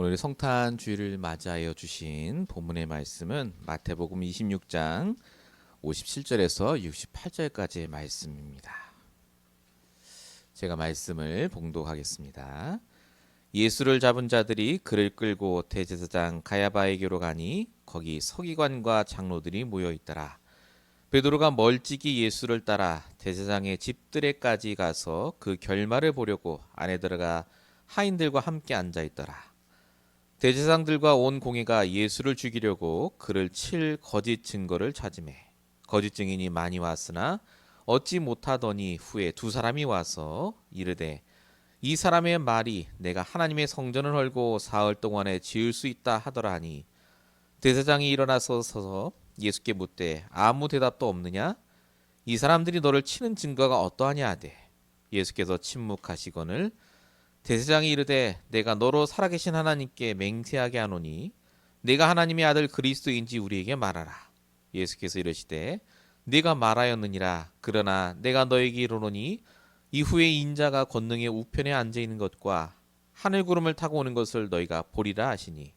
오늘 성탄 주일을 맞이하여 주신 본문의 말씀은 마태복음 26장 57절에서 68절까지의 말씀입니다. 제가 말씀을 봉독하겠습니다. 예수를 잡은 자들이 그를 끌고 대제사장 가야바에게로 가니 거기 서기관과 장로들이 모여 있더라. 베드로가 멀찍이 예수를 따라 대제사장의 집들에까지 가서 그 결말을 보려고 안에 들어가 하인들과 함께 앉아 있더라. 대제사장들과 온 공회가 예수를 죽이려고 그를 칠 거짓 증거를 찾으매 거짓 증인이 많이 왔으나 얻지 못하더니 후에 두 사람이 와서 이르되 이 사람의 말이 내가 하나님의 성전을 헐고 사흘 동안에 지을 수 있다 하더라 하니 대제사장이 일어나서 서서 예수께 묻되 아무 대답도 없느냐? 이 사람들이 너를 치는 증거가 어떠하냐 하되 예수께서 침묵하시거늘 대제사장이 이르되 내가 너로 살아계신 하나님께 맹세하게 하노니 내가 하나님의 아들 그리스도인지 우리에게 말하라. 예수께서 이르시되 네가 말하였느니라. 그러나 내가 너에게 이르노니 이후에 인자가 권능의 우편에 앉아 있는 것과 하늘 구름을 타고 오는 것을 너희가 보리라 하시니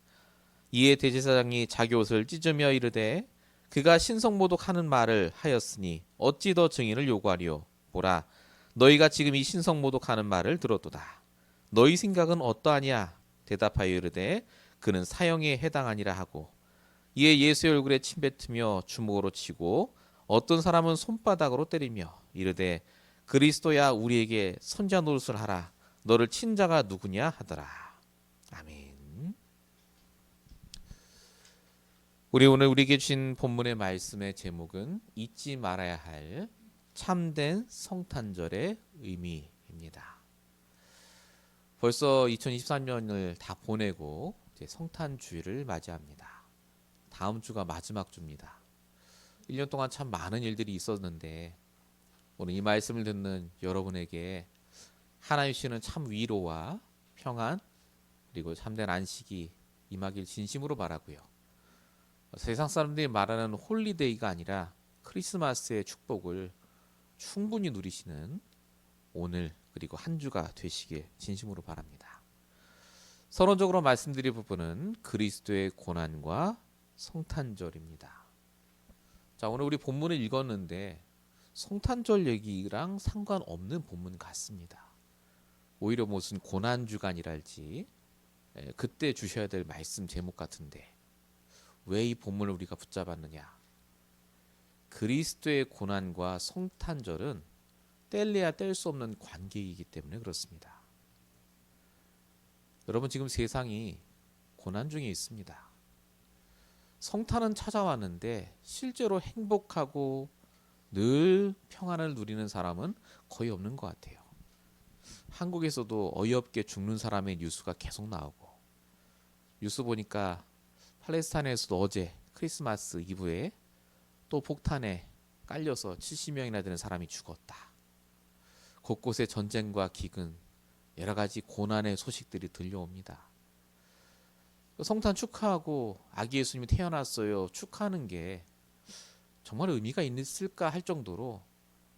이에 대제사장이 자기 옷을 찢으며 이르되 그가 신성모독하는 말을 하였으니 어찌 더 증인을 요구하리요. 보라 너희가 지금 이 신성모독하는 말을 들었도다. 너희 생각은 어떠하냐? 대답하여 이르되 그는 사형에 해당하니라 하고 이에 예수의 얼굴에 침뱉으며 주먹으로 치고 어떤 사람은 손바닥으로 때리며 이르되 그리스도야 우리에게 선자 노릇을 하라. 너를 친 자가 누구냐 하더라. 아멘. 우리 오늘 우리에게 주신 본문의 말씀의 제목은 잊지 말아야 할 참된 성탄절의 의미입니다. 벌써 2023년을 다 보내고 이제 성탄 주일을 맞이합니다. 다음 주가 마지막 주입니다. 1년 동안 참 많은 일들이 있었는데 오늘 이 말씀을 듣는 여러분에게 하나님 주시는 참 위로와 평안 그리고 참된 안식이 임하길 진심으로 바라고요. 세상 사람들이 말하는 홀리데이가 아니라 크리스마스의 축복을 충분히 누리시는 오늘 그리고 한 주가 되시길 진심으로 바랍니다. 선언적으로 말씀드릴 부분은 그리스도의 고난과 성탄절입니다. 자, 오늘 우리 본문을 읽었는데 성탄절 얘기랑 상관없는 본문 같습니다. 오히려 무슨 고난 주간이랄지 그때 주셔야 될 말씀 제목 같은데 왜 이 본문을 우리가 붙잡았느냐? 그리스도의 고난과 성탄절은 뗄래야 뗄 수 없는 관계이기 때문에 그렇습니다. 여러분 지금 세상이 고난 중에 있습니다. 성탄은 찾아왔는데 실제로 행복하고 늘 평안을 누리는 사람은 거의 없는 것 같아요. 한국에서도 어이없게 죽는 사람의 뉴스가 계속 나오고 뉴스 보니까 팔레스타인에서도 어제 크리스마스 이브에 또 폭탄에 깔려서 70명이나 되는 사람이 죽었다. 곳곳에 전쟁과 기근, 여러 가지 고난의 소식들이 들려옵니다. 성탄 축하하고 아기 예수님이 태어났어요 축하하는 게 정말 의미가 있을까 할 정도로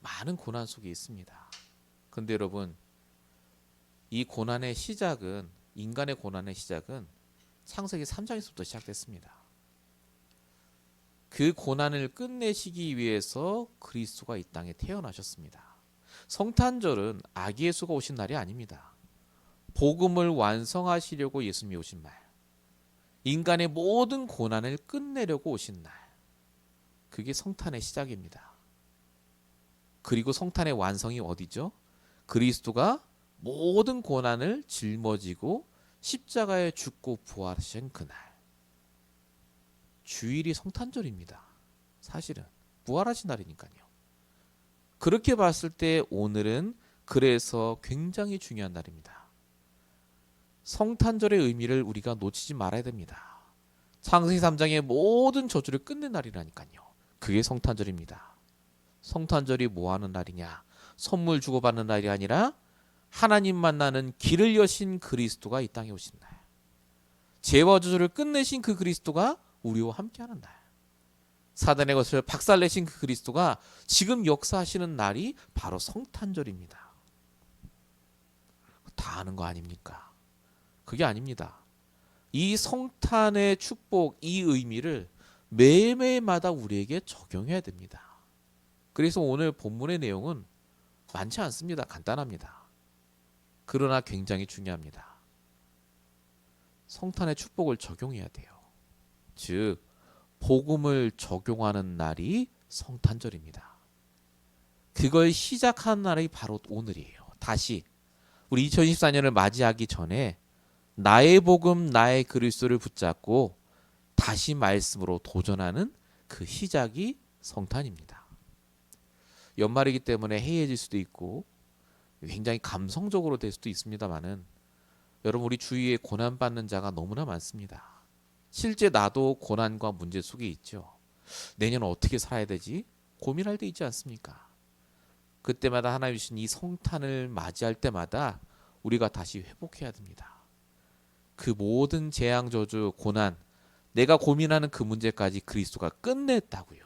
많은 고난 속에 있습니다. 그런데 여러분, 이 고난의 시작은 인간의 고난의 시작은 창세기 3장에서부터 시작됐습니다. 그 고난을 끝내시기 위해서 그리스도가 이 땅에 태어나셨습니다. 성탄절은 아기 예수가 오신 날이 아닙니다. 복음을 완성하시려고 예수님이 오신 날, 인간의 모든 고난을 끝내려고 오신 날, 그게 성탄의 시작입니다. 그리고 성탄의 완성이 어디죠? 그리스도가 모든 고난을 짊어지고 십자가에 죽고 부활하신 그날, 주일이 성탄절입니다. 사실은 부활하신 날이니까요. 그렇게 봤을 때 오늘은 그래서 굉장히 중요한 날입니다. 성탄절의 의미를 우리가 놓치지 말아야 됩니다. 창세기 3장의 모든 저주를 끝낸 날이라니까요. 그게 성탄절입니다. 성탄절이 뭐 하는 날이냐? 선물 주고받는 날이 아니라 하나님 만나는 길을 여신 그리스도가 이 땅에 오신 날. 죄와 저주를 끝내신 그 그리스도가 우리와 함께하는 날. 사단의 것을 박살내신 그 그리스도가 지금 역사하시는 날이 바로 성탄절입니다. 다 아는 거 아닙니까? 그게 아닙니다. 이 성탄의 축복, 이 의미를 매일매일마다 우리에게 적용해야 됩니다. 그래서 오늘 본문의 내용은 많지 않습니다. 간단합니다. 그러나 굉장히 중요합니다. 성탄의 축복을 적용해야 돼요. 즉 복음을 적용하는 날이 성탄절입니다. 그걸 시작한 날이 바로 오늘이에요. 다시 우리 2024년을 맞이하기 전에 나의 복음, 나의 그리스도를 붙잡고 다시 말씀으로 도전하는 그 시작이 성탄입니다. 연말이기 때문에 해이해질 수도 있고 굉장히 감성적으로 될 수도 있습니다만은 여러분 우리 주위에 고난받는 자가 너무나 많습니다. 실제 나도 고난과 문제 속에 있죠. 내년 어떻게 살아야 되지? 고민할 때 있지 않습니까? 그때마다 하나님 주신 이 성탄을 맞이할 때마다 우리가 다시 회복해야 됩니다. 그 모든 재앙, 저주, 고난, 내가 고민하는 그 문제까지 그리스도가 끝냈다고요.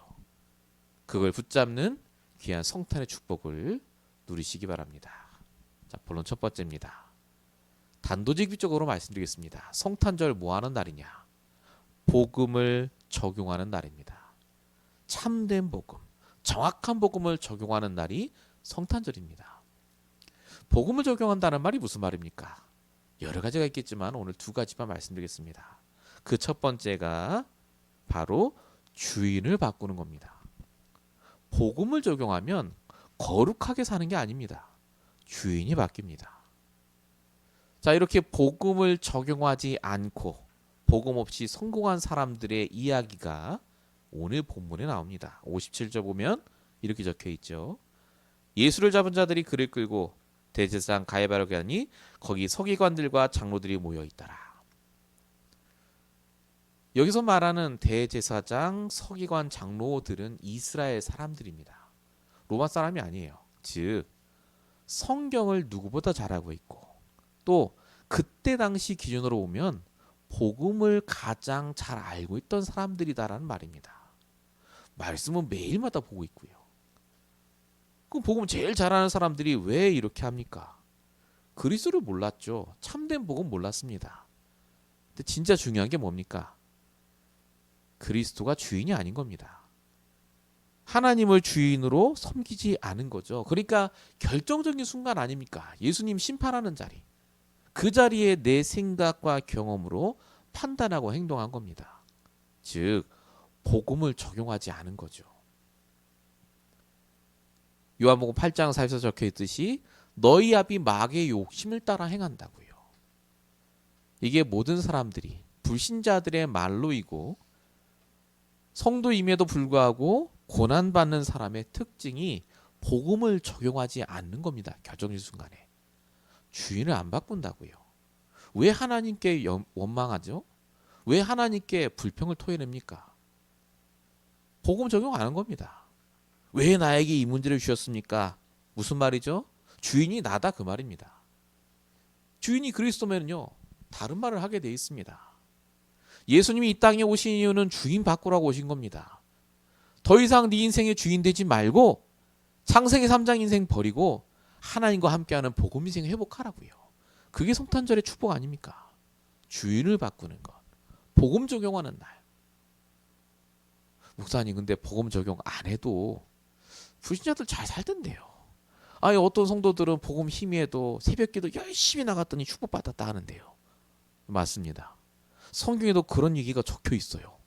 그걸 붙잡는 귀한 성탄의 축복을 누리시기 바랍니다. 자, 본론 첫 번째입니다. 단도직입적으로 말씀드리겠습니다. 성탄절 뭐 하는 날이냐? 복음을 적용하는 날입니다. 참된 복음, 정확한 복음을 적용하는 날이 성탄절입니다. 복음을 적용한다는 말이 무슨 말입니까? 여러 가지가 있겠지만 오늘 두 가지만 말씀드리겠습니다. 그 첫 번째가 바로 주인을 바꾸는 겁니다. 복음을 적용하면 거룩하게 사는 게 아닙니다. 주인이 바뀝니다. 자, 이렇게 복음을 적용하지 않고 복음 없이 성공한 사람들의 이야기가 오늘 본문에 나옵니다. 57절 보면 이렇게 적혀 있죠. 예수를 잡은 자들이 그를 끌고 대제사장 가야바로 가니 거기 서기관들과 장로들이 모여 있더라. 여기서 말하는 대제사장, 서기관, 장로들은 이스라엘 사람들입니다. 로마 사람이 아니에요. 즉 성경을 누구보다 잘 알고 있고 또 그때 당시 기준으로 보면 복음을 가장 잘 알고 있던 사람들이다라는 말입니다. 말씀은 매일마다 보고 있고요. 그럼 복음 제일 잘하는 사람들이 왜 이렇게 합니까? 그리스도를 몰랐죠. 참된 복음 몰랐습니다. 근데 진짜 중요한 게 뭡니까? 그리스도가 주인이 아닌 겁니다. 하나님을 주인으로 섬기지 않은 거죠. 그러니까 결정적인 순간 아닙니까? 예수님 심판하는 자리. 그 자리에 내 생각과 경험으로 판단하고 행동한 겁니다. 즉 복음을 적용하지 않은 거죠. 요한복음 8장 4절에 적혀 있듯이 너희 아비 마귀의 욕심을 따라 행한다고요. 이게 모든 사람들이 불신자들의 말로이고 성도임에도 불구하고 고난받는 사람의 특징이 복음을 적용하지 않는 겁니다. 결정적 순간에. 주인을 안 바꾼다고요. 왜 하나님께 원망하죠? 왜 하나님께 불평을 토해냅니까? 복음 적용 안 한 겁니다. 왜 나에게 이 문제를 주셨습니까? 무슨 말이죠? 주인이 나다 그 말입니다. 주인이 그리스도면요 다른 말을 하게 돼 있습니다. 예수님이 이 땅에 오신 이유는 주인 바꾸라고 오신 겁니다. 더 이상 네 인생의 주인 되지 말고 창세기 3장 인생 버리고 하나님과 함께하는 복음 인생 회복하라고요. 그게 성탄절의 축복 아닙니까? 주인을 바꾸는 것. 복음 적용하는 날. 목사님 근데 복음 적용 안 해도 불신자들 잘 살던데요. 아니 어떤 성도들은 복음 희미해도 새벽기도 열심히 나갔더니 축복받았다 하는데요. 맞습니다. 성경에도 그런 얘기가 적혀 있어요.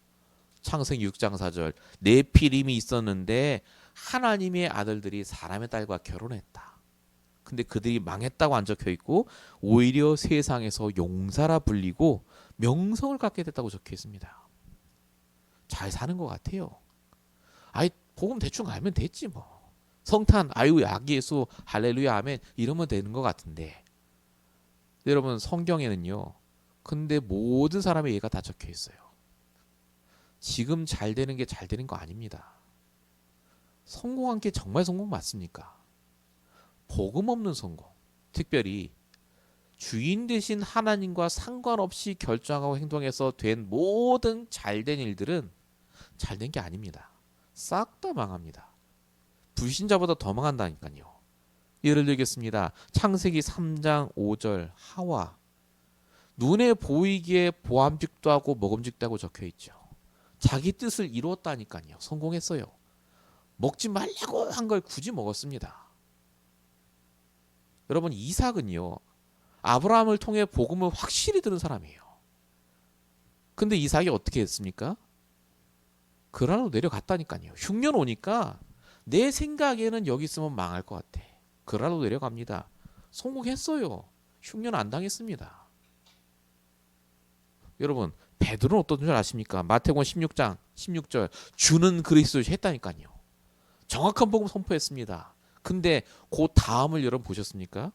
창세기 6장 4절 네피림이 있었는데 하나님의 아들들이 사람의 딸과 결혼했다. 근데 그들이 망했다고 안 적혀 있고 오히려 세상에서 용사라 불리고 명성을 갖게 됐다고 적혀 있습니다. 잘 사는 것 같아요. 아이 복음 대충 알면 됐지 뭐. 성탄 아유 야기 예수 할렐루야 아멘 이러면 되는 것 같은데 여러분 성경에는요 근데 모든 사람의 예가 다 적혀 있어요. 지금 잘 되는 게 잘 되는 거 아닙니다. 성공한 게 정말 성공 맞습니까? 복음 없는 성공, 특별히 주인 되신 하나님과 상관없이 결정하고 행동해서 된 모든 잘된 일들은 잘된 게 아닙니다. 싹 다 망합니다. 불신자보다 더 망한다니까요. 예를 들겠습니다. 창세기 3장 5절 하와 눈에 보이기에 보암직도 하고 먹음직도 하고 적혀 있죠. 자기 뜻을 이루었다니까요. 성공했어요. 먹지 말라고 한 걸 굳이 먹었습니다. 여러분, 이삭은요, 아브라함을 통해 복음을 확실히 들은 사람이에요. 근데 이삭이 어떻게 했습니까? 그라로 내려갔다니까요. 흉년 오니까 내 생각에는 여기 있으면 망할 것 같아. 그라로 내려갑니다. 성공했어요. 흉년 안 당했습니다. 여러분, 베드로는 어떤 줄 아십니까? 마태복음 16장 16절 주는 그리스도 했다니까요. 정확한 복음 선포했습니다. 근데 그 다음을 여러분 보셨습니까?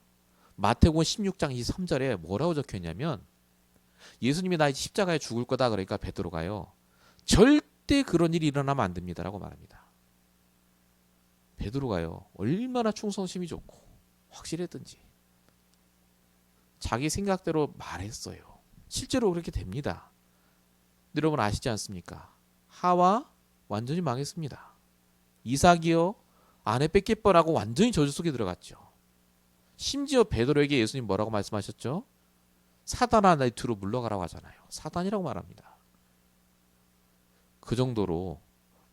마태복음 16장 23절에 뭐라고 적혀있냐면 예수님이 나 십자가에 죽을 거다 그러니까 베드로가요. 절대 그런 일이 일어나면 안 됩니다라고 말합니다. 베드로가요. 얼마나 충성심이 좋고 확실했든지 자기 생각대로 말했어요. 실제로 그렇게 됩니다. 여러분 아시지 않습니까? 하와 완전히 망했습니다. 이삭이요. 아내 뺏길 뻔하고 완전히 저주 속에 들어갔죠. 심지어 베드로에게 예수님 뭐라고 말씀하셨죠? 사단아 내 뒤로 물러가라고 하잖아요. 사단이라고 말합니다. 그 정도로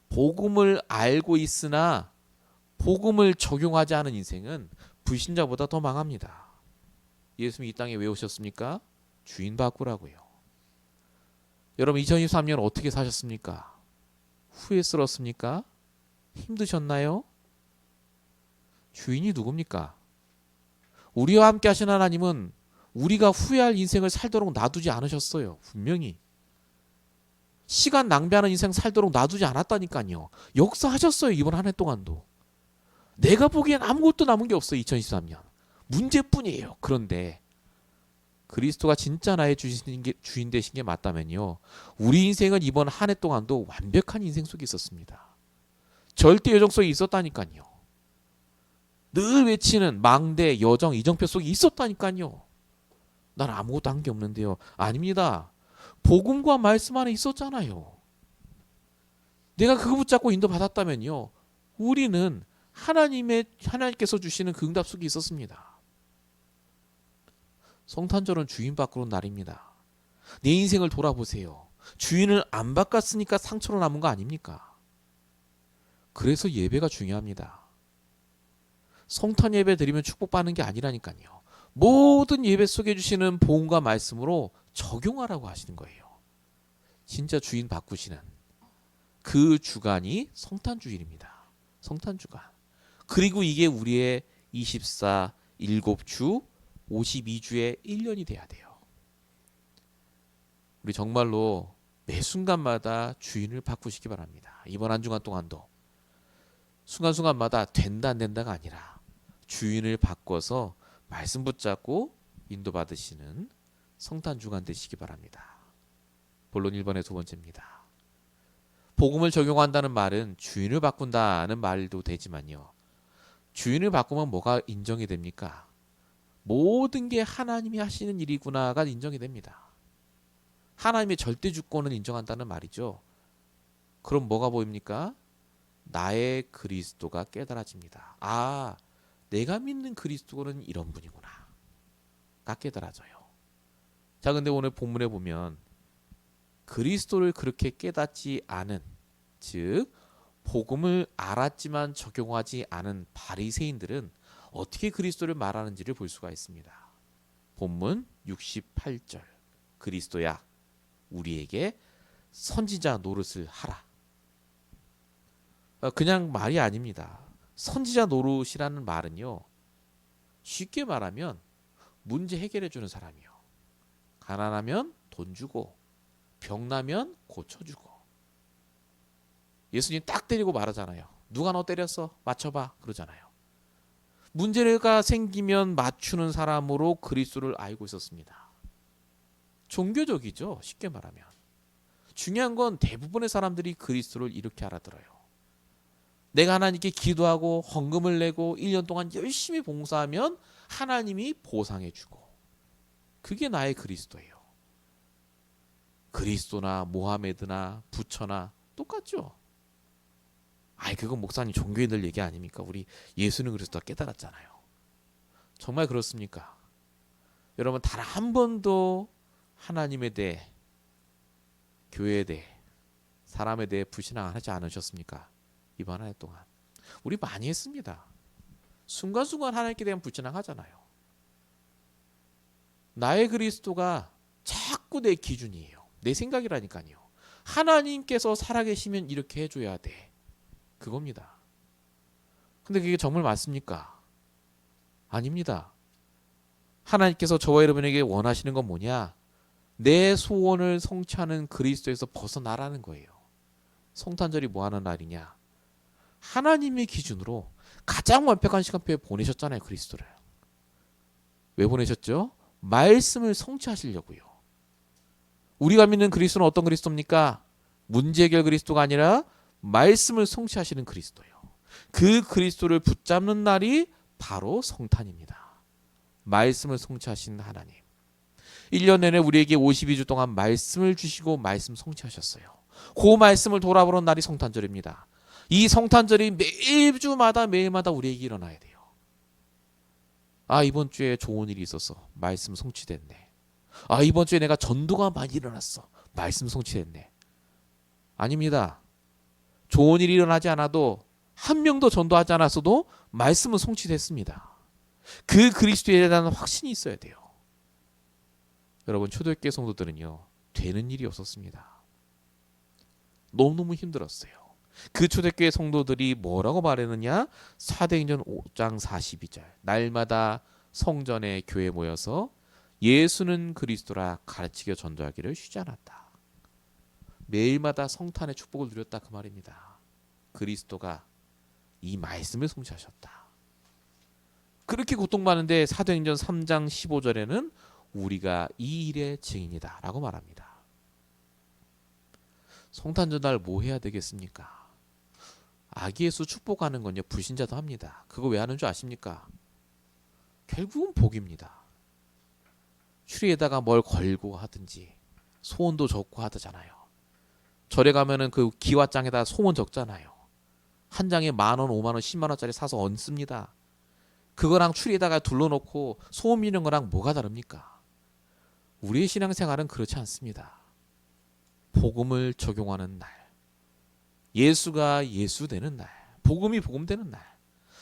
복음을 알고 있으나 복음을 적용하지 않은 인생은 불신자보다 더 망합니다. 예수님이 이 땅에 왜 오셨습니까? 주인 바꾸라고요. 여러분 2023년 어떻게 사셨습니까? 후회스럽습니까? 힘드셨나요? 주인이 누굽니까? 우리와 함께 하신 하나님은 우리가 후회할 인생을 살도록 놔두지 않으셨어요. 분명히. 시간 낭비하는 인생 살도록 놔두지 않았다니까요. 역사하셨어요. 이번 한 해 동안도. 내가 보기엔 아무것도 남은 게 없어요. 2023년. 문제뿐이에요. 그런데 그리스도가 진짜 나의 주인 되신 게 맞다면요. 우리 인생은 이번 한 해 동안도 완벽한 인생 속에 있었습니다. 절대 여정 속에 있었다니까요. 늘 외치는 망대, 여정, 이정표 속에 있었다니까요. 난 아무것도 한 게 없는데요. 아닙니다. 복음과 말씀 안에 있었잖아요. 내가 그거 붙잡고 인도받았다면요. 우리는 하나님께서 주시는 그 응답 속에 있었습니다. 성탄절은 주인 바꾸는 날입니다. 내 인생을 돌아보세요. 주인을 안 바꿨으니까 상처로 남은 거 아닙니까? 그래서 예배가 중요합니다. 성탄 예배 드리면 축복받는 게 아니라니까요. 모든 예배 속에 주시는 복음과 말씀으로 적용하라고 하시는 거예요. 진짜 주인 바꾸시는 그 주간이 성탄주일입니다. 성탄주간. 그리고 이게 우리의 24, 7주, 52주의 1년이 돼야 돼요. 우리 정말로 매 순간마다 주인을 바꾸시기 바랍니다. 이번 한 주간 동안도 순간순간마다 된다 안 된다가 아니라 주인을 바꿔서 말씀 붙잡고 인도받으시는 성탄주간 되시기 바랍니다. 본론 1번의 두 번째입니다. 복음을 적용한다는 말은 주인을 바꾼다는 말도 되지만요. 주인을 바꾸면 뭐가 인정이 됩니까? 모든 게 하나님이 하시는 일이구나가 인정이 됩니다. 하나님의 절대 주권은 인정한다는 말이죠. 그럼 뭐가 보입니까? 나의 그리스도가 깨달아집니다. 아, 내가 믿는 그리스도는 이런 분이구나. 가 깨달아져요. 자, 근데 오늘 본문에 보면 그리스도를 그렇게 깨닫지 않은, 즉 복음을 알았지만 적용하지 않은 바리새인들은 어떻게 그리스도를 말하는지를 볼 수가 있습니다. 본문 68절. 그리스도야, 우리에게 선지자 노릇을 하라. 그냥 말이 아닙니다. 선지자 노릇이라는 말은요. 쉽게 말하면 문제 해결해 주는 사람이요. 가난하면 돈 주고 병나면 고쳐주고. 예수님 딱 때리고 말하잖아요. 누가 너 때렸어? 맞춰봐. 그러잖아요. 문제가 생기면 맞추는 사람으로 그리스도를 알고 있었습니다. 종교적이죠. 쉽게 말하면. 중요한 건 대부분의 사람들이 그리스도를 이렇게 알아들어요. 내가 하나님께 기도하고 헌금을 내고 1년 동안 열심히 봉사하면 하나님이 보상해 주고. 그게 나의 그리스도예요. 그리스도나 모하메드나 부처나 똑같죠. 아이, 그건 목사님 종교인들 얘기 아닙니까? 우리 예수는 그리스도가 깨달았잖아요. 정말 그렇습니까? 여러분 단 한 번도 하나님에 대해, 교회에 대해, 사람에 대해 불신앙하지 않으셨습니까? 이번 한 해 동안 우리 많이 했습니다. 순간순간 하나님께 대한 불신앙하잖아요. 나의 그리스도가 자꾸 내 기준이에요. 내 생각이라니까요. 하나님께서 살아계시면 이렇게 해줘야 돼. 그겁니다. 근데 그게 정말 맞습니까? 아닙니다. 하나님께서 저와 여러분에게 원하시는 건 뭐냐? 내 소원을 성취하는 그리스도에서 벗어나라는 거예요. 성탄절이 뭐 하는 날이냐? 하나님의 기준으로 가장 완벽한 시간표에 보내셨잖아요, 그리스도를. 왜 보내셨죠? 말씀을 성취하시려고요. 우리가 믿는 그리스도는 어떤 그리스도입니까? 문제 해결 그리스도가 아니라 말씀을 성취하시는 그리스도예요. 그 그리스도를 붙잡는 날이 바로 성탄입니다. 말씀을 성취하신 하나님. 1년 내내 우리에게 52주 동안 말씀을 주시고 말씀 성취하셨어요. 그 말씀을 돌아보는 날이 성탄절입니다. 이 성탄절이 매주마다 매일마다 우리에게 일어나야 돼요. 아, 이번 주에 좋은 일이 있었어. 말씀 성취됐네. 아, 이번 주에 내가 전도가 많이 일어났어. 말씀 성취됐네. 아닙니다. 좋은 일이 일어나지 않아도 한 명도 전도하지 않았어도 말씀은 성취됐습니다. 그 그리스도에 대한 확신이 있어야 돼요. 여러분, 초대교회 성도들은요, 되는 일이 없었습니다. 너무너무 힘들었어요. 그 초대교회 성도들이 뭐라고 말했느냐? 사도행전 5장 42절. 날마다 성전에 교회 모여서 예수는 그리스도라 가르치며 전도하기를 쉬지 않았다. 매일마다 성탄의 축복을 누렸다, 그 말입니다. 그리스도가 이 말씀을 성취하셨다. 그렇게 고통받는데 사도행전 3장 15절에는 우리가 이 일의 증인이다 라고 말합니다. 성탄절날 뭐 해야 되겠습니까? 아기 예수 축복하는 건요, 불신자도 합니다. 그거 왜 하는 줄 아십니까? 결국은 복입니다. 추리에다가 뭘 걸고 하든지 소원도 적고 하잖아요. 절에 가면은 그 기와장에다 소원 적잖아요. 한 장에 10,000원, 50,000원, 100,000원짜리 사서 얹습니다. 그거랑 추리에다가 둘러놓고 소원 미는 거랑 뭐가 다릅니까? 우리의 신앙생활은 그렇지 않습니다. 복음을 적용하는 날, 예수가 예수 되는 날, 복음이 복음 되는 날,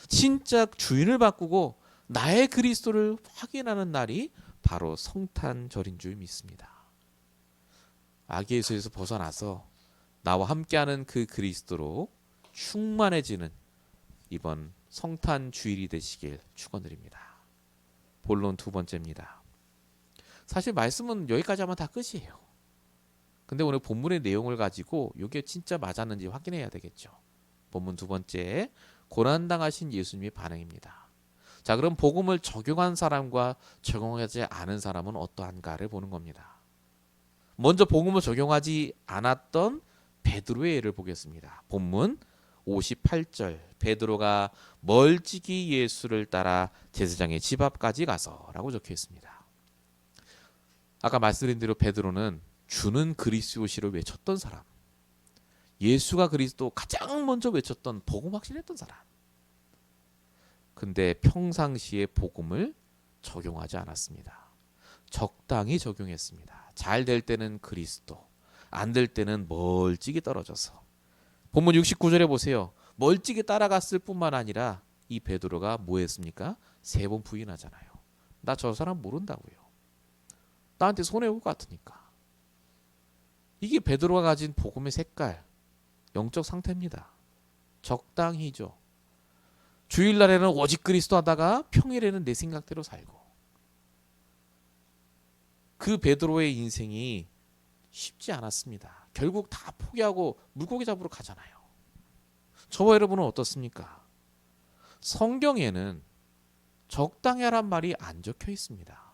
진짜 주인을 바꾸고 나의 그리스도를 확인하는 날이 바로 성탄절인 줄 믿습니다. 악의 예수에서 벗어나서 나와 함께하는 그 그리스도로 충만해지는 이번 성탄 주일이 되시길 축원드립니다. 본론 두 번째입니다. 사실 말씀은 여기까지 하면 다 끝이에요. 근데 오늘 본문의 내용을 가지고 이게 진짜 맞았는지 확인해야 되겠죠. 본문 두 번째, 고난당하신 예수님의 반응입니다. 자, 그럼 복음을 적용한 사람과 적용하지 않은 사람은 어떠한가를 보는 겁니다. 먼저 복음을 적용하지 않았던 베드로의 예를 보겠습니다. 본문 58절, 베드로가 멀찍이 예수를 따라 제사장의 집 앞까지 가서라고 적혀 있습니다. 아까 말씀드린 대로 베드로는 주는 그리스도시를 외쳤던 사람, 예수가 그리스도 가장 먼저 외쳤던 복음 확신했던 사람. 근데 평상시에 복음을 적용하지 않았습니다. 적당히 적용했습니다. 잘 될 때는 그리스도, 안 될 때는 멀찍이 떨어져서. 본문 69절에 보세요. 멀찍이 따라갔을 뿐만 아니라 이 베드로가 뭐 했습니까? 3번 부인하잖아요. 나 저 사람 모른다고요. 나한테 손해올 것 같으니까. 이게 베드로가 가진 복음의 색깔, 영적 상태입니다. 적당히죠. 주일날에는 오직 그리스도 하다가 평일에는 내 생각대로 살고. 그 베드로의 인생이 쉽지 않았습니다. 결국 다 포기하고 물고기 잡으러 가잖아요. 저와 여러분은 어떻습니까? 성경에는 적당히 하란 말이 안 적혀 있습니다.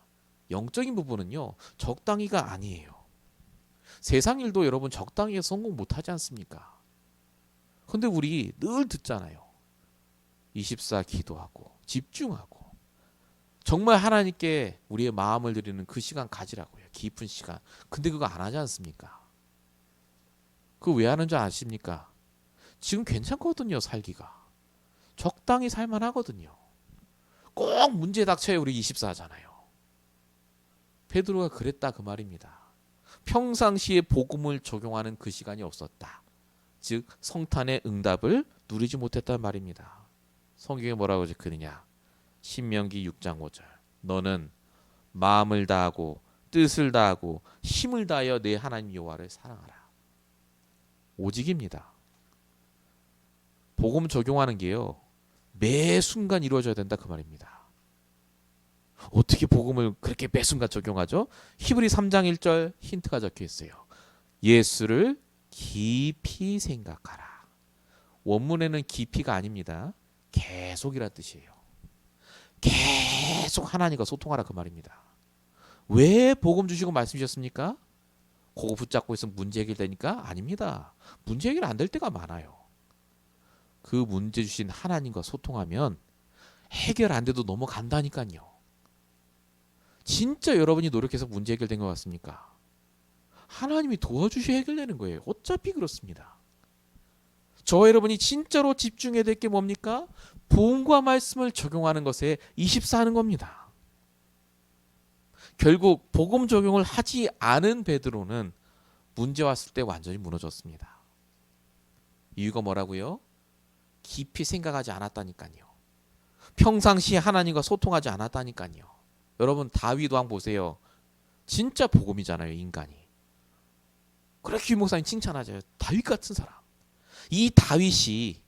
영적인 부분은요, 적당히가 아니에요. 세상 일도 여러분 적당히 해서 성공 못하지 않습니까? 근데 우리 늘 듣잖아요. 24 기도하고 집중하고 정말 하나님께 우리의 마음을 드리는 그 시간 가지라고요. 깊은 시간. 근데 그거 안 하지 않습니까? 그거 왜 하는 줄 아십니까? 지금 괜찮거든요, 살기가. 적당히 살만 하거든요. 꼭 문제 닥쳐야 우리 24 하잖아요. 베드로가 그랬다 그 말입니다. 평상시에 복음을 적용하는 그 시간이 없었다. 즉 성탄의 응답을 누리지 못했단 말입니다. 성경에 뭐라고 적혀있느냐? 신명기 6장 5절. 너는 마음을 다하고 뜻을 다하고 힘을 다하여 내 하나님 여호와를 사랑하라. 오직입니다. 복음 적용하는 게요, 매 순간 이루어져야 된다 그 말입니다. 어떻게 복음을 그렇게 매 순간 적용하죠? 히브리 3장 1절 힌트가 적혀 있어요. 예수를 깊이 생각하라. 원문에는 깊이가 아닙니다. 계속이란 뜻이에요. 계속 하나님과 소통하라 그 말입니다. 왜 복음 주시고 말씀 주셨습니까? 그거 붙잡고 있으면 문제 해결되니까? 아닙니다. 문제 해결 안 될 때가 많아요. 그 문제 주신 하나님과 소통하면 해결 안 돼도 넘어간다니까요. 진짜 여러분이 노력해서 문제 해결된 것 같습니까? 하나님이 도와주셔야 해결되는 거예요. 어차피 그렇습니다. 저 여러분이 진짜로 집중해야 될 게 뭡니까? 복음과 말씀을 적용하는 것에 24하는 겁니다. 결국 복음 적용을 하지 않은 베드로는 문제 왔을 때 완전히 무너졌습니다. 이유가 뭐라고요? 깊이 생각하지 않았다니까요. 평상시에 하나님과 소통하지 않았다니까요. 여러분 다윗 왕 보세요. 진짜 복음이잖아요, 인간이. 그렇게 김 목사님 칭찬하죠. 다윗 같은 사람. 이 다윗이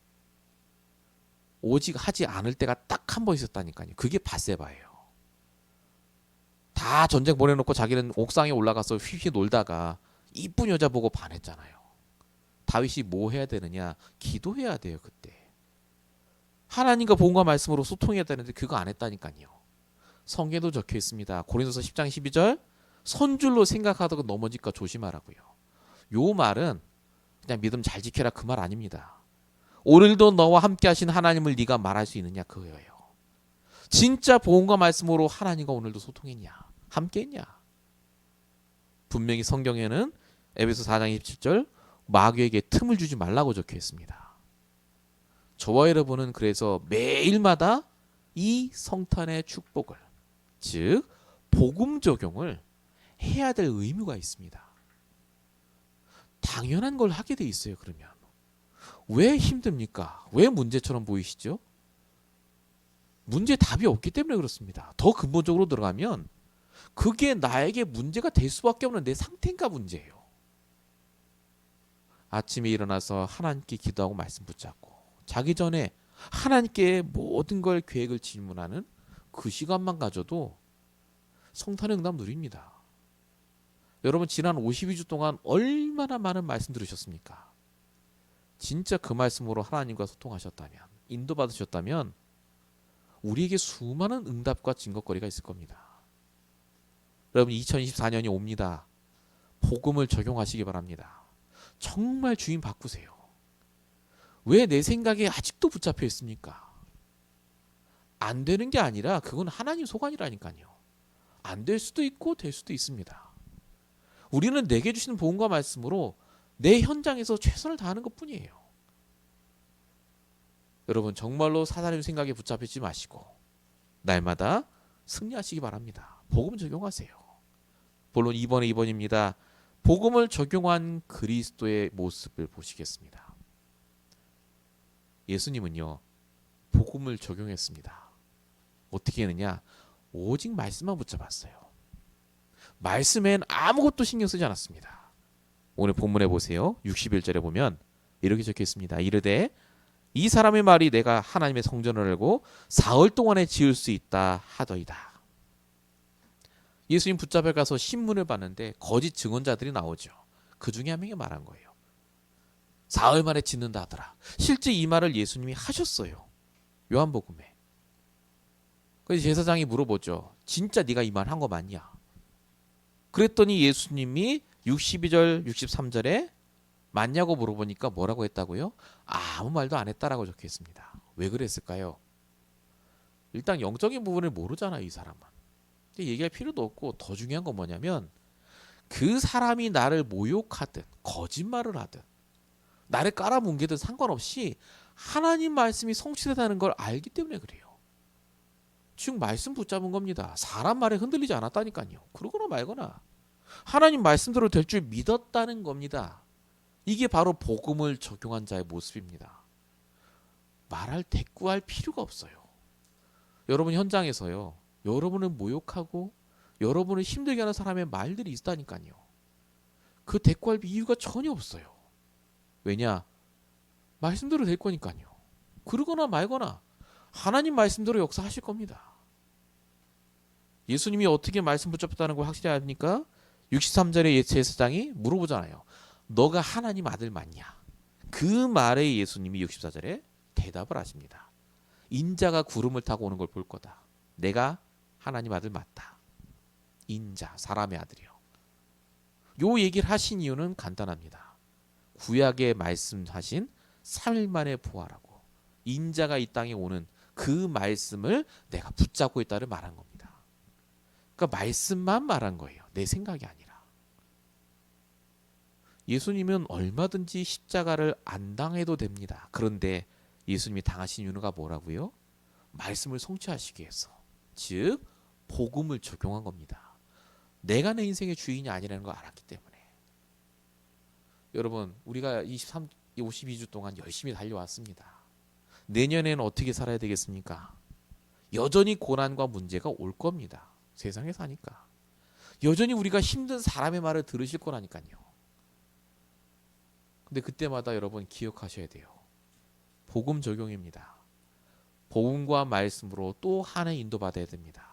오직 하지 않을 때가 딱 한 번 있었다니까요. 그게 밧세바예요. 다 전쟁 보내놓고 자기는 옥상에 올라가서 휘휘 놀다가 이쁜 여자 보고 반했잖아요. 다윗이 뭐 해야 되느냐? 기도해야 돼요. 그때 하나님과 복음과 말씀으로 소통해야 되는데 그거 안 했다니까요. 성경에도 적혀 있습니다. 고린도서 10장 12절 선줄로 생각하다가 넘어질까 조심하라고요. 요 말은 그냥 믿음 잘 지켜라 그 말 아닙니다. 오늘도 너와 함께 하신 하나님을 네가 말할 수 있느냐 그거예요. 진짜 복음과 말씀으로 하나님과 오늘도 소통했냐? 함께 했냐? 분명히 성경에는 에베소 4장 27절 마귀에게 틈을 주지 말라고 적혀 있습니다. 저와 여러분은 그래서 매일마다 이 성탄의 축복을, 즉 복음 적용을 해야 될 의무가 있습니다. 당연한 걸 하게 돼 있어요. 그러면 왜 힘듭니까? 왜 문제처럼 보이시죠? 문제에 답이 없기 때문에 그렇습니다. 더 근본적으로 들어가면 그게 나에게 문제가 될 수밖에 없는 내 상태인가 문제예요. 아침에 일어나서 하나님께 기도하고 말씀 붙잡고 자기 전에 하나님께 모든 걸 계획을 질문하는 그 시간만 가져도 성탄의 응답 누립니다. 여러분 지난 52주 동안 얼마나 많은 말씀 들으셨습니까? 진짜 그 말씀으로 하나님과 소통하셨다면, 인도받으셨다면 우리에게 수많은 응답과 증거거리가 있을 겁니다. 여러분 2024년이 옵니다. 복음을 적용하시기 바랍니다. 정말 주인 바꾸세요. 왜 내 생각에 아직도 붙잡혀 있습니까? 안 되는 게 아니라 그건 하나님 소관이라니까요. 안 될 수도 있고 될 수도 있습니다. 우리는 내게 주시는 복음과 말씀으로 내 현장에서 최선을 다하는 것뿐이에요. 여러분 정말로 사단의 생각에 붙잡히지 마시고 날마다 승리하시기 바랍니다. 복음 적용하세요. 본론 2번에 2번입니다. 복음을 적용한 그리스도의 모습을 보시겠습니다. 예수님은요 복음을 적용했습니다. 어떻게 했느냐? 오직 말씀만 붙잡았어요. 말씀엔 아무것도 신경 쓰지 않았습니다. 오늘 본문에 보세요. 61절에 보면 이렇게 적혀 있습니다. 이르되 이 사람의 말이 내가 하나님의 성전을 알고 사흘 동안에 지을 수 있다 하더이다. 예수님 붙잡혀 가서 신문을 봤는데 거짓 증언자들이 나오죠. 그 중에 한 명이 말한 거예요. 사흘 만에 짓는다 하더라. 실제 이 말을 예수님이 하셨어요. 요한복음에. 그래서 제사장이 물어보죠. 진짜 네가 이 말 한 거 맞냐? 그랬더니 예수님이 62절 63절에 맞냐고 물어보니까 뭐라고 했다고요? 아무 말도 안 했다라고 적혀 있습니다. 왜 그랬을까요? 일단 영적인 부분을 모르잖아요, 이 사람은. 얘기할 필요도 없고 더 중요한 건 뭐냐면 그 사람이 나를 모욕하든 거짓말을 하든 나를 깔아뭉개든 상관없이 하나님 말씀이 성취되다는 걸 알기 때문에 그래요. 즉 말씀 붙잡은 겁니다. 사람 말에 흔들리지 않았다니까요. 그러거나 말거나 하나님 말씀대로 될 줄 믿었다는 겁니다. 이게 바로 복음을 적용한 자의 모습입니다. 말할 대꾸할 필요가 없어요. 여러분 현장에서요. 여러분을 모욕하고 여러분을 힘들게 하는 사람의 말들이 있다니까요. 그 대꾸할 이유가 전혀 없어요. 왜냐? 말씀대로 될 거니까요. 그러거나 말거나 하나님 말씀대로 역사하실 겁니다. 예수님이 어떻게 말씀 붙잡았다는 걸 확실히 압니까? 63절에 제사장이 물어보잖아요. 너가 하나님 아들 맞냐? 그 말에 예수님이 64절에 대답을 하십니다. 인자가 구름을 타고 오는 걸 볼 거다. 내가 하나님 아들 맞다. 인자, 사람의 아들이요. 요 얘기를 하신 이유는 간단합니다. 구약에 말씀하신 3일 만에 부활하고 인자가 이 땅에 오는 그 말씀을 내가 붙잡고 있다를 말한 겁니다. 그러니까 말씀만 말한 거예요. 내 생각이 아니라. 예수님은 얼마든지 십자가를 안 당해도 됩니다. 그런데 예수님이 당하신 이유가 뭐라고요? 말씀을 성취하시기 위해서. 즉 복음을 적용한 겁니다. 내가 내 인생의 주인이 아니라는 걸 알았기 때문에. 여러분 우리가 52주 동안 열심히 달려왔습니다. 내년에는 어떻게 살아야 되겠습니까? 여전히 고난과 문제가 올 겁니다. 세상에 사니까. 여전히 우리가 힘든 사람의 말을 들으실 거라니까요. 근데 그때마다 여러분 기억하셔야 돼요. 복음 적용입니다. 복음과 말씀으로 또 하나의 인도받아야 됩니다.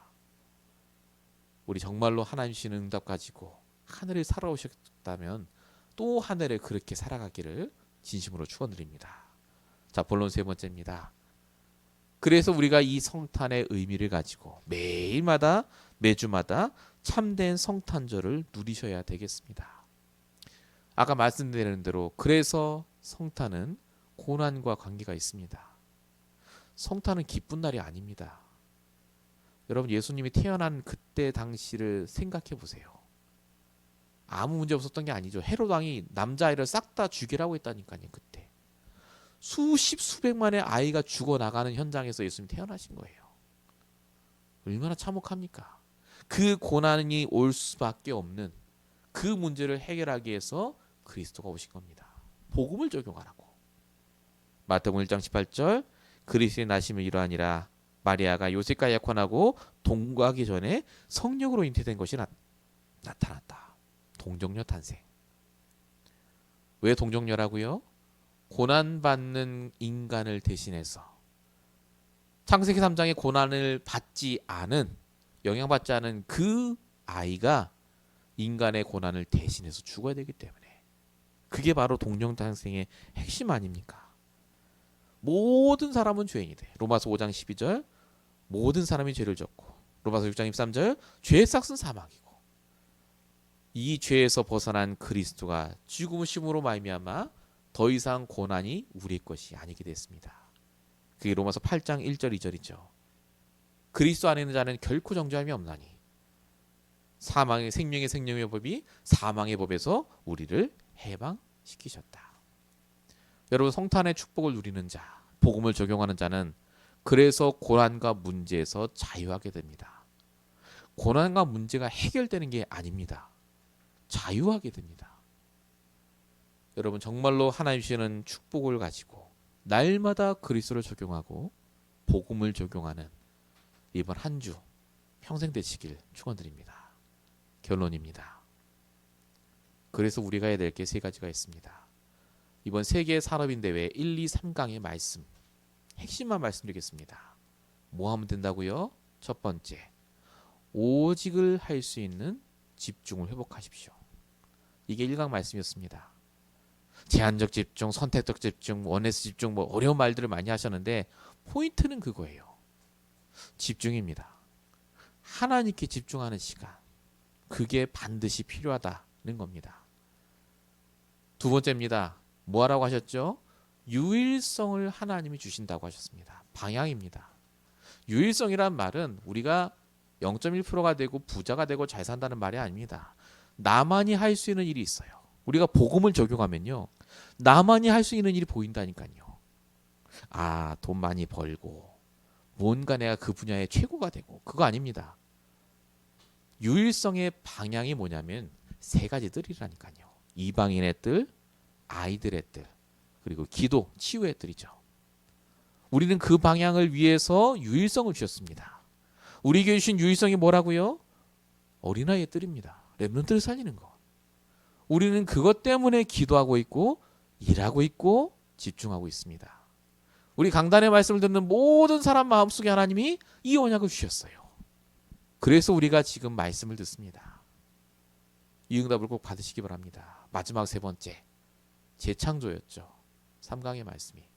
우리 정말로 하나님 주시는 응답 가지고 하늘을 살아오셨다면 또 하늘을 그렇게 살아가기를 진심으로 축원드립니다. 자, 본론 세 번째입니다. 그래서 우리가 이 성탄의 의미를 가지고 매주마다 참된 성탄절을 누리셔야 되겠습니다. 아까 말씀드린 대로 그래서 성탄은 고난과 관계가 있습니다. 성탄은 기쁜 날이 아닙니다. 여러분 예수님이 태어난 그때 당시를 생각해 보세요. 아무 문제 없었던 게 아니죠. 헤롯 왕이 남자아이를 싹 다 죽이라고 했다니까요. 그때 수십 수백만의 아이가 죽어나가는 현장에서 예수님이 태어나신 거예요. 얼마나 참혹합니까? 그 고난이 올 수밖에 없는 그 문제를 해결하기 위해서 그리스도가 오신 겁니다. 복음을 적용하라고. 마태복음 1장 18절 그리스도의 나심을 이러하니라 마리아가 요셉과 약혼하고 동거하기 전에 성령으로 잉태된 것이 나타났다. 동정녀 탄생. 왜 동정녀라고요? 고난받는 인간을 대신해서 창세기 3장의 고난을 받지 않은 영향받지 않은 그 아이가 인간의 고난을 대신해서 죽어야 되기 때문에 그게 바로 동정 탄생의 핵심 아닙니까? 모든 사람은 죄인이 돼. 로마서 5장 12절 모든 사람이 죄를 졌고 로마서 6장 23절 죄의 삭은 사망이고 이 죄에서 벗어난 그리스도가 죽음을 심으로 말미암아 더 이상 고난이 우리의 것이 아니게 됐습니다. 그게 로마서 8장 1절 2절이죠. 그리스도 안에 있는 자는 결코 정죄함이 없나니 사망의 생명의 법이 사망의 법에서 우리를 해방시키셨다. 여러분 성탄의 축복을 누리는 자, 복음을 적용하는 자는 그래서 고난과 문제에서 자유하게 됩니다. 고난과 문제가 해결되는 게 아닙니다. 자유하게 됩니다. 여러분 정말로 하나님 주시는 축복을 가지고 날마다 그리스도를 적용하고 복음을 적용하는 이번 한 주 평생 되시길 축원드립니다. 결론입니다. 그래서 우리가 해야 될 게 세 가지가 있습니다. 이번 세계 산업인대회 1, 2, 3강의 말씀 핵심만 말씀드리겠습니다. 뭐 하면 된다고요? 첫 번째, 오직을 할 수 있는 집중을 회복하십시오. 이게 1강 말씀이었습니다. 제한적 집중, 선택적 집중, 원네스 집중 뭐 어려운 말들을 많이 하셨는데 포인트는 그거예요. 집중입니다. 하나님께 집중하는 시간. 그게 반드시 필요하다는 겁니다. 두 번째입니다. 뭐 하라고 하셨죠? 유일성을 하나님이 주신다고 하셨습니다. 방향입니다. 유일성이란 말은 우리가 0.1%가 되고 부자가 되고 잘 산다는 말이 아닙니다. 나만이 할 수 있는 일이 있어요. 우리가 복음을 적용하면요. 나만이 할 수 있는 일이 보인다니까요. 아, 돈 많이 벌고 뭔가 내가 그 분야의 최고가 되고, 그거 아닙니다. 유일성의 방향이 뭐냐면 세 가지 뜰이라니까요. 이방인의 뜰, 아이들의 뜰, 그리고 기도, 치유의 뜰이죠. 우리는 그 방향을 위해서 유일성을 주셨습니다. 우리 교회 주신 유일성이 뭐라고요? 어린아이의 뜰입니다. 렘넌트를 살리는 것. 우리는 그것 때문에 기도하고 있고 일하고 있고 집중하고 있습니다. 우리 강단의 말씀을 듣는 모든 사람 마음속에 하나님이 이 언약을 주셨어요. 그래서 우리가 지금 말씀을 듣습니다. 이 응답을 꼭 받으시기 바랍니다. 마지막 세 번째, 재창조였죠. 3강의 말씀이.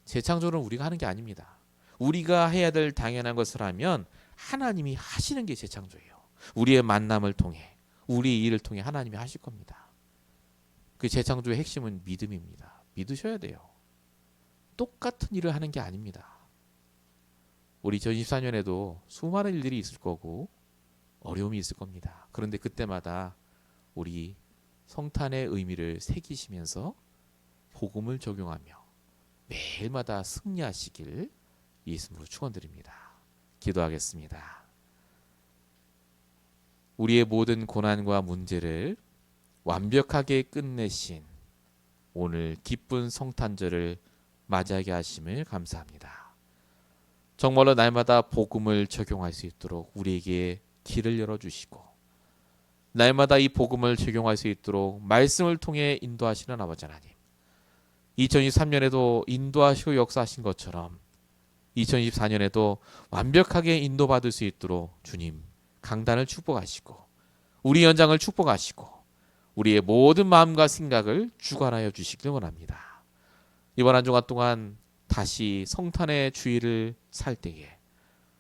재창조는 우리가 하는 게 아닙니다. 우리가 해야 될 당연한 것을 하면 하나님이 하시는 게 재창조예요. 우리의 만남을 통해, 우리의 일을 통해 하나님이 하실 겁니다. 그 재창조의 핵심은 믿음입니다. 믿으셔야 돼요. 똑같은 일을 하는 게 아닙니다. 우리 2024년에도 수많은 일들이 있을 거고 어려움이 있을 겁니다. 그런데 그때마다 우리 성탄의 의미를 새기시면서 복음을 적용하며 매일마다 승리하시길 예수님으로 축원드립니다. 기도하겠습니다. 우리의 모든 고난과 문제를 완벽하게 끝내신 오늘 기쁜 성탄절을 맞이하게 하심을 감사합니다. 정말로 날마다 복음을 적용할 수 있도록 우리에게 길을 열어주시고, 날마다 이 복음을 적용할 수 있도록 말씀을 통해 인도하시는 아버지 하나님, 2023년에도 인도하시고 역사하신 것처럼 2024년에도 완벽하게 인도받을 수 있도록 주님 강단을 축복하시고 우리 연장을 축복하시고 우리의 모든 마음과 생각을 주관하여 주시길 원합니다. 이번 한 주간 동안 다시 성탄의 주일을 살 때에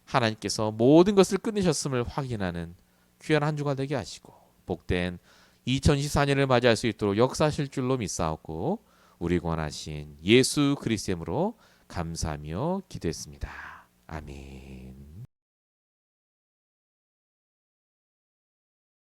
하나님께서 모든 것을 끝내셨음을 확인하는 귀한 한 주가 되게 하시고 복된 2024년을 맞이할 수 있도록 역사하실 줄로 믿사옵고 우리 구원하신 예수 그리스도의 이름으로 감사하며 기도했습니다. 아멘.